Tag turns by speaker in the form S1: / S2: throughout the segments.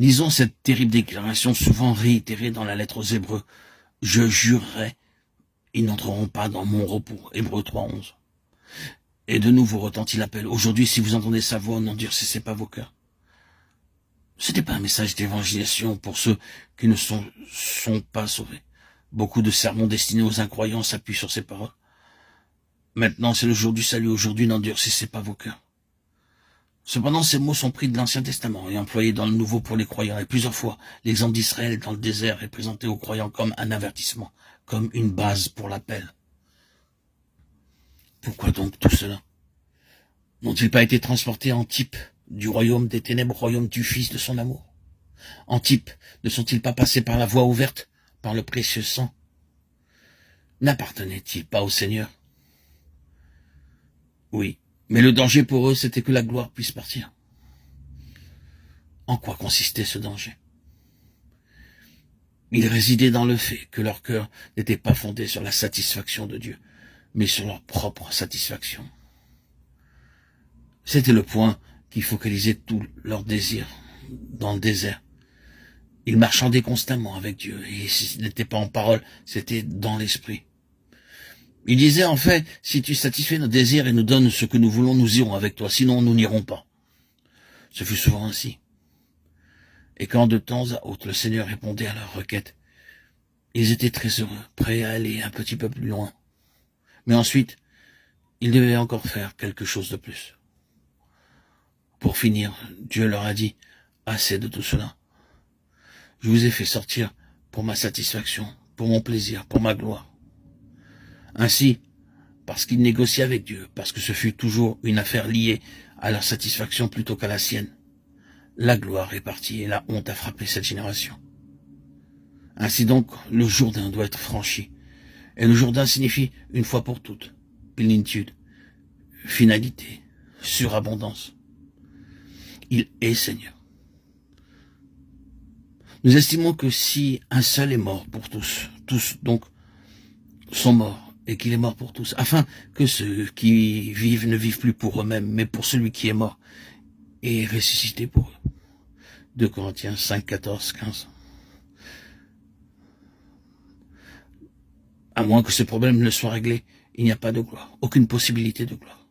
S1: Lisons cette terrible déclaration souvent réitérée dans la lettre aux Hébreux. Je jurerai, ils n'entreront pas dans mon repos. Hébreux 3:11. Et de nouveau retentit l'appel. Aujourd'hui, si vous entendez sa voix, n'endurcissez pas vos cœurs. Ce n'est pas un message d'évangélisation pour ceux qui ne sont pas sauvés. Beaucoup de sermons destinés aux incroyants s'appuient sur ces paroles. Maintenant, c'est le jour du salut. Aujourd'hui, n'endurcissez pas vos cœurs. Cependant, ces mots sont pris de l'Ancien Testament et employés dans le Nouveau pour les croyants. Et plusieurs fois, l'exemple d'Israël dans le désert est présenté aux croyants comme un avertissement, comme une base pour l'appel. Pourquoi donc tout cela? N'ont-ils pas été transportés en type du royaume des ténèbres au royaume du Fils de son amour? En type, ne sont-ils pas passés par la voie ouverte, par le précieux sang? N'appartenaient-ils pas au Seigneur? Oui, mais le danger pour eux, c'était que la gloire puisse partir. En quoi consistait ce danger? Il résidait dans le fait que leur cœur n'était pas fondé sur la satisfaction de Dieu, mais sur leur propre satisfaction. C'était le point qui focalisait tout leur désir dans le désert. Ils marchandaient constamment avec Dieu, et ce n'était pas en parole, c'était dans l'esprit. Il disait en fait, si tu satisfais nos désirs et nous donnes ce que nous voulons, nous irons avec toi, sinon nous n'irons pas. Ce fut souvent ainsi. Et quand de temps à autre le Seigneur répondait à leurs requêtes, ils étaient très heureux, prêts à aller un petit peu plus loin. Mais ensuite, ils devaient encore faire quelque chose de plus. Pour finir, Dieu leur a dit, assez de tout cela. Je vous ai fait sortir pour ma satisfaction, pour mon plaisir, pour ma gloire. Ainsi, parce qu'ils négociaient avec Dieu, parce que ce fut toujours une affaire liée à leur satisfaction plutôt qu'à la sienne, la gloire est partie et la honte a frappé cette génération. Ainsi donc, le Jourdain doit être franchi. Et le Jourdain signifie une fois pour toutes, plénitude, finalité, surabondance. Il est Seigneur. Nous estimons que si un seul est mort pour tous donc sont morts, et qu'il est mort pour tous, afin que ceux qui vivent ne vivent plus pour eux-mêmes, mais pour celui qui est mort et ressuscité pour eux. 2 Corinthiens 5, 14, 15. À moins que ce problème ne soit réglé, il n'y a pas de gloire, aucune possibilité de gloire.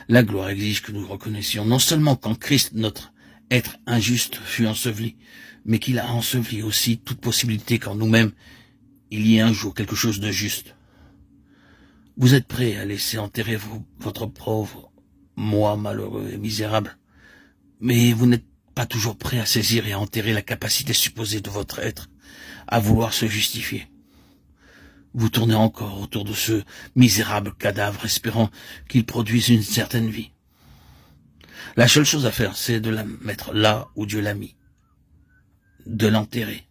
S1: La gloire exige que nous reconnaissions non seulement qu'en Christ notre être injuste fut enseveli, mais qu'il a enseveli aussi toute possibilité qu'en nous-mêmes il y ait un jour quelque chose de juste. Vous êtes prêts à laisser enterrer votre pauvre moi malheureux et misérable, mais vous n'êtes pas toujours prêt à saisir et à enterrer la capacité supposée de votre être à vouloir se justifier. Vous tournez encore autour de ce misérable cadavre espérant qu'il produise une certaine vie. La seule chose à faire, c'est de la mettre là où Dieu l'a mis, de l'enterrer.